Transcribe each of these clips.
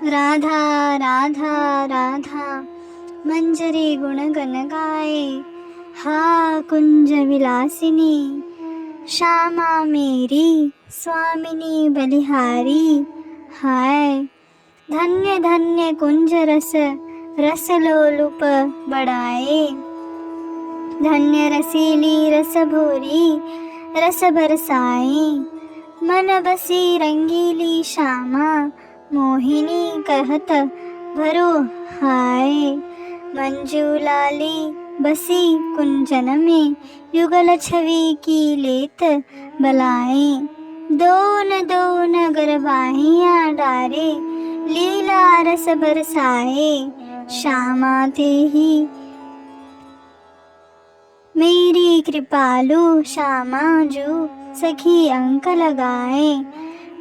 राधा राधा राधा मंजरी गुण गण गाए। हा कुंज विलासिनी श्यामा मेरी स्वामिनी बलिहारी। हाय धन्य धन्य कुंज रस रस लोलुप बढ़ाए। धन्य रसीली रस भोरी रस बरसाए। मन बसी रंगीली श्यामा मोहिनी कहत भरो हाय। मंजू लाली बसी कुंजन में युगल छवि की लेत बलाए। दोन दोन गरबाहियाँ डारे लीला रस बरसाए। श्यामा ते ही मेरी कृपालु श्यामा जो सखी अंक लगाए।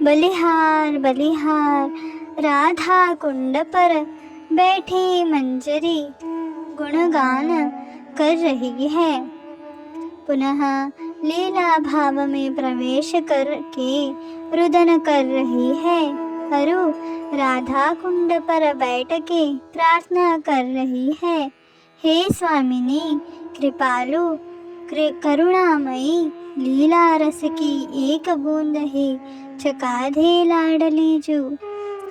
बलिहार बलिहार राधा कुंड पर बैठी मंजरी गुणगान कर रही है। पुनः लीला भाव में प्रवेश करके रुदन कर रही है। अरु राधा कुंड पर बैठ के प्रार्थना कर रही है। हे स्वामिनी कृपालु करुणामयी लीला रस की एक बूंद ही चका दे लाडली जू।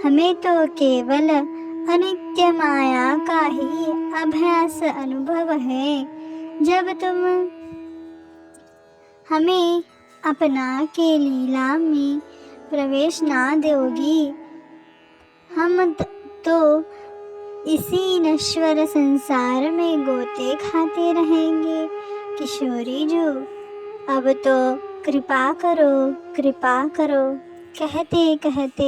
हमें तो केवल अनित्य माया का ही अभ्यास अनुभव है। जब तुम हमें अपना के लीला में प्रवेश ना दोगी हम तो इसी नश्वर संसार में गोते खाते रहेंगे। किशोरी जो अब तो कृपा करो कहते कहते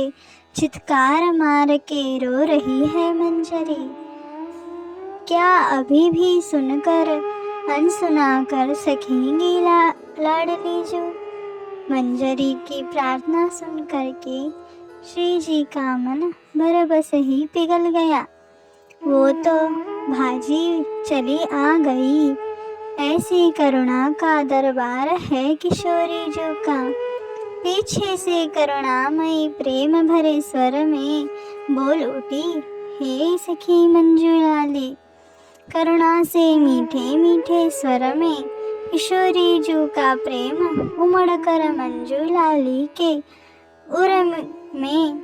चित्कार मार के रो रही है मंजरी। क्या अभी भी सुनकर अनसुना कर सकेंगी लाडली जो। मंजरी की प्रार्थना सुन करके श्री जी का मन बरबस ही पिघल गया। वो तो भाजी चली आ गई। ऐसी करुणा का दरबार है किशोरी जो का। पीछे से करुणामयी प्रेम भरे स्वर में बोल उठी, हे सखी मंजुलाली। करुणा से मीठे मीठे स्वर में किशोरी जो का प्रेम उमड़ कर मंजुलाली के उर में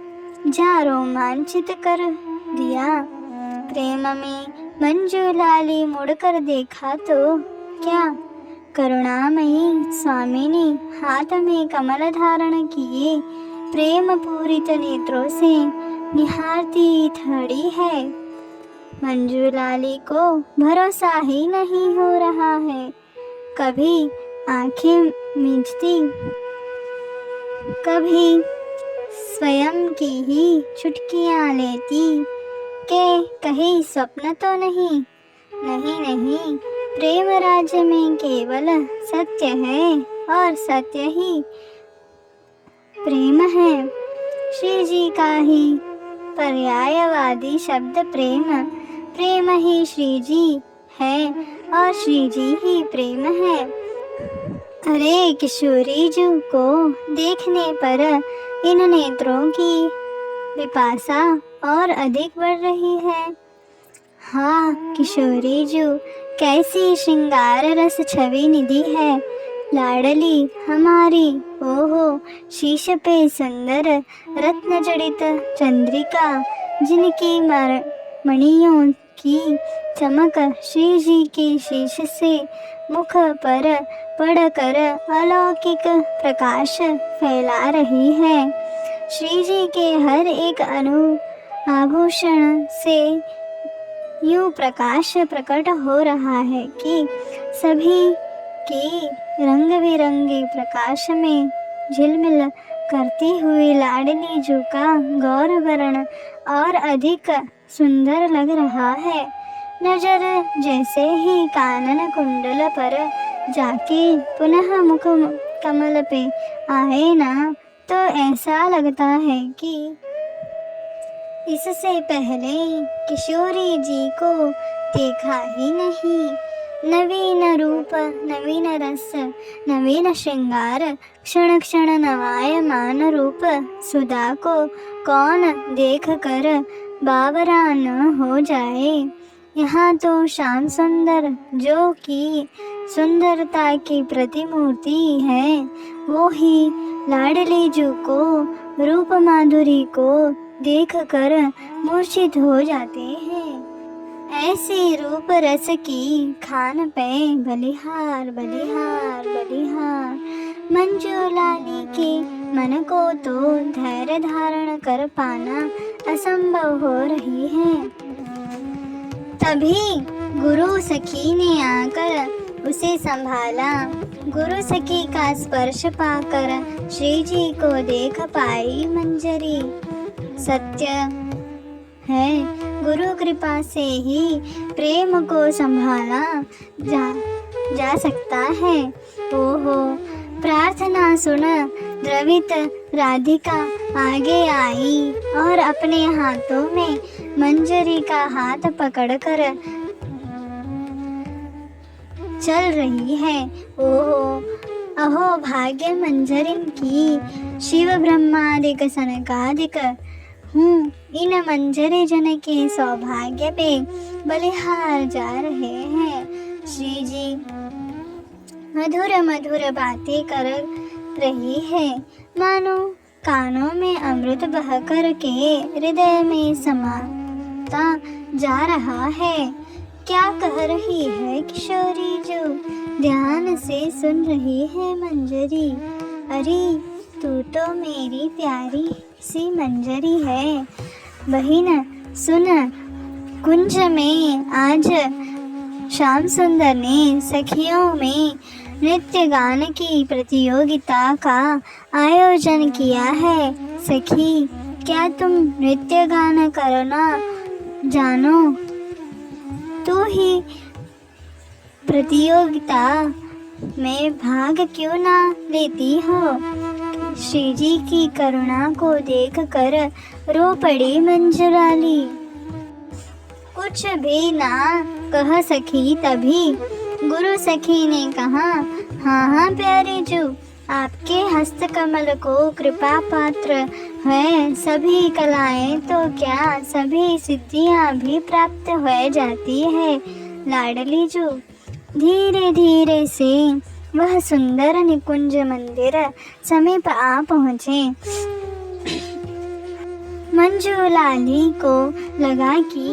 जा रोमांचित कर दिया। प्रेम में मंजुलाली मुड़कर देखा तो क्या करुणामयी स्वामिनी हाथ में कमल धारण किए प्रेम पूरित नेत्रों से निहारती खड़ी है। मंजुलाली को भरोसा ही नहीं हो रहा है। कभी आंखें मीचती, कभी स्वयं की ही चुटकियां लेती के कहीं स्वप्न तो नहीं। नहीं, प्रेम राज्य में केवल सत्य है और सत्य ही प्रेम है। श्री जी का ही पर्यायवादी शब्द प्रेम ही श्री जी है और श्री जी ही प्रेम है। अरे किशोरी जी को देखने पर इन नेत्रों की पिपासा और अधिक बढ़ रही है। हाँ किशोरी जी कैसी श्रृंगार रस छवि निधि है लाडली हमारी। ओहो शीश पे सुंदर रत्न जड़ित चंद्रिका, जिनकी मणियों की चमक श्री जी के शीश से मुख पर पड़कर अलौकिक प्रकाश फैला रही है। श्री जी के हर एक आभूषण से यूं प्रकाश प्रकट हो रहा है कि सभी की रंग बिरंगे प्रकाश में झिलमिल करती हुई लाडली जू का गौरवर्ण और अधिक सुंदर लग रहा है। नजर जैसे ही कानन कुंडल पर जाके पुनः मुख कमल पे आए ना, तो ऐसा लगता है कि इससे पहले किशोरी जी को देखा ही नहीं। नवीन रूप नवीन रस नवीन श्रृंगार, क्षण क्षण नवायमान रूप, सुधा को कौन देख कर बावरा न हो जाए। यहाँ तो श्याम सुंदर जो कि सुंदरता की प्रतिमूर्ति है, वो ही लाडली जू को रूप माधुरी को देख कर मूर्छित हो जाते हैं। ऐसी रूप रस की खान पे बलिहार बलिहार बलिहार। मंजू लाली के मन को तो धैर्य धारण कर पाना असंभव हो रही है। तभी गुरु सखी ने आकर उसे संभाला। गुरु सखी का स्पर्श पाकर श्री जी को देख पाई मंजरी। सत्य है, गुरु कृपा से ही प्रेम को संभाला जा सकता है। ओहो, प्रार्थना सुन द्रवित राधिका आगे आई और अपने हाथों में मंजरी का हाथ पकड़कर चल रही है। ओहो, अहो भाग्य मंजरिन की, शिव ब्रह्मादिक सनकादिक हूँ इन मंजरी जन के सौभाग्य पे बलिहार जा रहे हैं। श्री जी मधुर मधुर बातें कर रही है, मानो कानों में अमृत बह कर के हृदय में समाता जा रहा है। क्या कह रही है किशोरी जो ध्यान से सुन रही है मंजरी। अरे तू तो मेरी प्यारी सी मंजरी है। बहिन सुन, कुंज में आज श्याम सुंदर ने सखियों में नृत्य गान की प्रतियोगिता का आयोजन किया है। सखी, क्या तुम नृत्य गान करना जानो? तू ही प्रतियोगिता में भाग क्यों ना लेती हो? श्री जी की करुणा को देखकर रो पड़ी मंजुलाली। कुछ भी ना कह सकी तभी गुरु सखी ने कहा, हाँ हाँ प्यारी जू, आपके हस्त कमल को कृपा पात्र है। सभी कलाएं तो क्या, सभी सिद्धियां भी प्राप्त हो जाती है। लाडली जू, धीरे धीरे से वह सुंदर निकुंज मंदिर समीप आ पहुँचे। मंजुलाली को लगा कि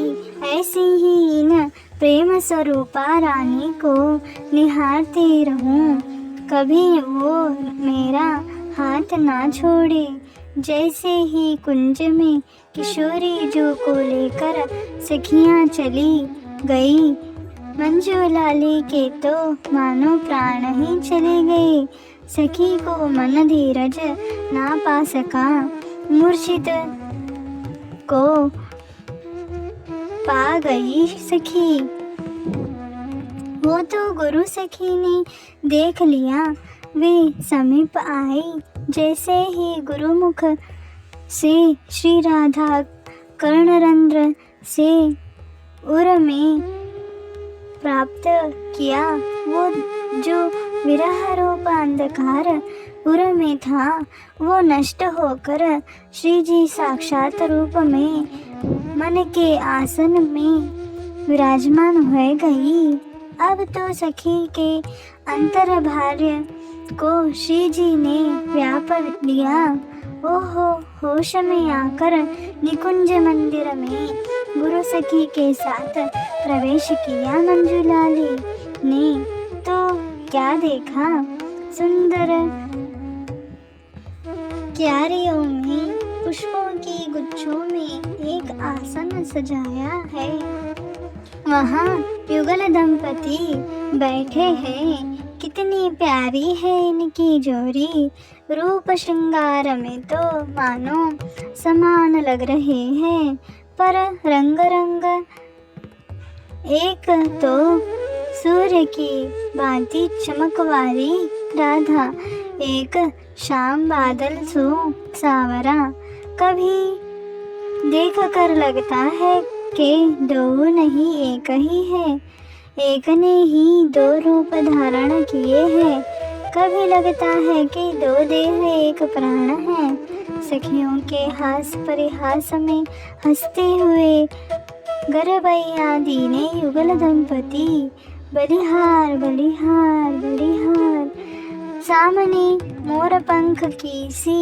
ऐसी ही इन प्रेम स्वरूपा रानी को निहारती रहूं, कभी वो मेरा हाथ ना छोड़े। जैसे ही कुंज में किशोरी जू को लेकर सखियां चली गई, मंजुलाली के तो मानो प्राण ही चले गए। सखी को मन धीरज ना पा सका। मूर्छित को पा गई सखी। वो तो गुरु सखी ने देख लिया। वे समीप आई। जैसे ही गुरुमुख से श्री राधा कर्णरंध्र से उर में प्राप्त किया, वो जो विरह रूप अंधकार उर में था, वो नष्ट होकर श्री जी साक्षात रूप में मन के आसन में विराजमान हो गई। अब तो सखी के अंतर्भार्य को श्री जी ने व्याप लिया। ओहो, होश में आकर निकुंज मंदिर में गुरु सखी के साथ प्रवेश किया। मंजुलाली ने तो क्या देखा, सुंदर क्यारियों में पुष्पों की गुच्छों में एक आसन सजाया है। वहाँ युगल दंपति बैठे हैं। कितनी प्यारी है इनकी जोड़ी। रूप श्रृंगार में तो मानो समान लग रहे हैं, पर रंग रंग एक तो सूर्य की भांति चमक वाली राधा, एक शाम बादल सो सावरा। कभी देख कर लगता है कि दो नहीं एक ही है। एक ने ही दो रूप धारण किए हैं। कभी लगता है कि दो देह एक प्राण है। सखियों के हास परिहास में हंसते हुए गरबैया दीने युगल दंपति। बलिहार बलिहार बलिहार। सामने मोर पंख की सी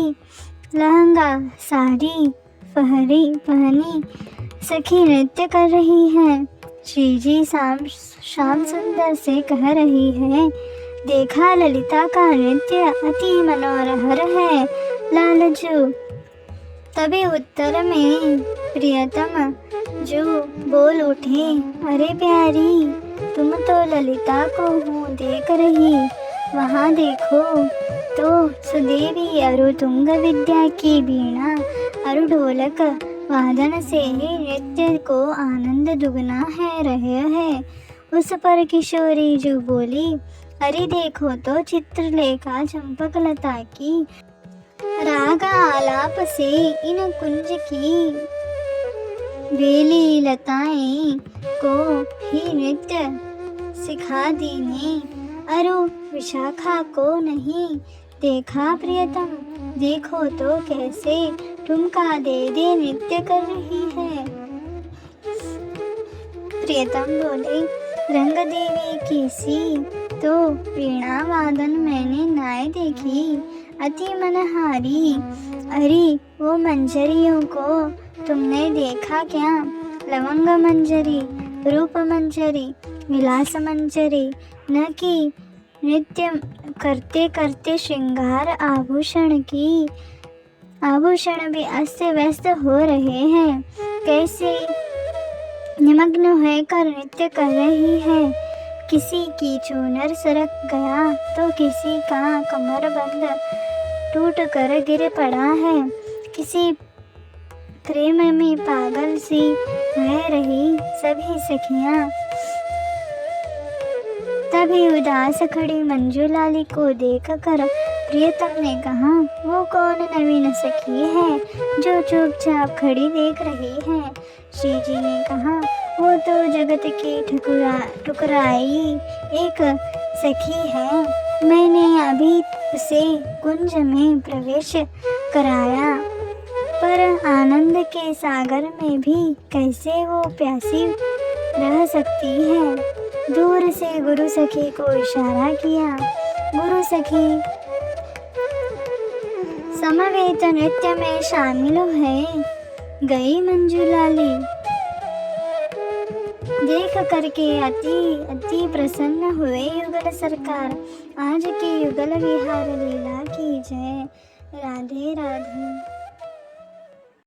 लहंगा साड़ी पहनी सखी नृत्य कर रही है। श्री जी श्याम सुंदर से कह रही है, देखा ललिता का नृत्य अति मनोहर है लालजू। तभी उत्तर में प्रियतम जो बोल उठे, अरे प्यारी तुम तो ललिता को हूँ देख रही। वहाँ देखो तो सुदेवी अरु तुंग विद्या की वीणा अरु ढोलक वादन से नृत्य को आनंद दुगना है रहे है। उस पर किशोरी जो बोली, अरे देखो तो चित्रलेखा चंपकलता की राग आलाप से इन कुंज की बेली लताएं को ही नृत्य सिखा दी ने। अरु विशाखा को नहीं देखा प्रियतम, देखो तो कैसे ठुमका दे दे नृत्य कर रही है। प्रियतम बोले, रंग देवी की सी तो वीणा वादन मैंने नाय देखी, अति मनहारी। अरे वो मंजरियों को तुमने देखा क्या? लवंग मंजरी, रूप मंजरी, विलास मंजरी, न कि नृत्य करते करते श्रृंगार आभूषण भी अस्त व्यस्त हो रहे हैं। कैसे निमग्न होकर नृत्य कर रही है। किसी की चूनर सरक गया तो किसी का कमर बंद टूट कर गिर पड़ा है। किसी प्रेम में पागल सी रह रही सभी सखियां। तभी उदास खड़ी मंजूलाली को देखकर प्रियतम ने कहा, वो कौन नवीन सखी है जो चुपचाप खड़ी देख रही है? श्री जी ने कहा, वो तो जगत की ठुकराई एक सखी है। मैंने अभी उसे कुंज में प्रवेश कराया, पर आनंद के सागर में भी कैसे वो प्यासी रह सकती है। दूर से गुरु सखी को इशारा किया। गुरु सखी समवेत नृत्य में शामिल है गई। मंजूलाली देख करके अति प्रसन्न हुए युगल सरकार। आज की युगल विहार लीला की जय। राधे राधे।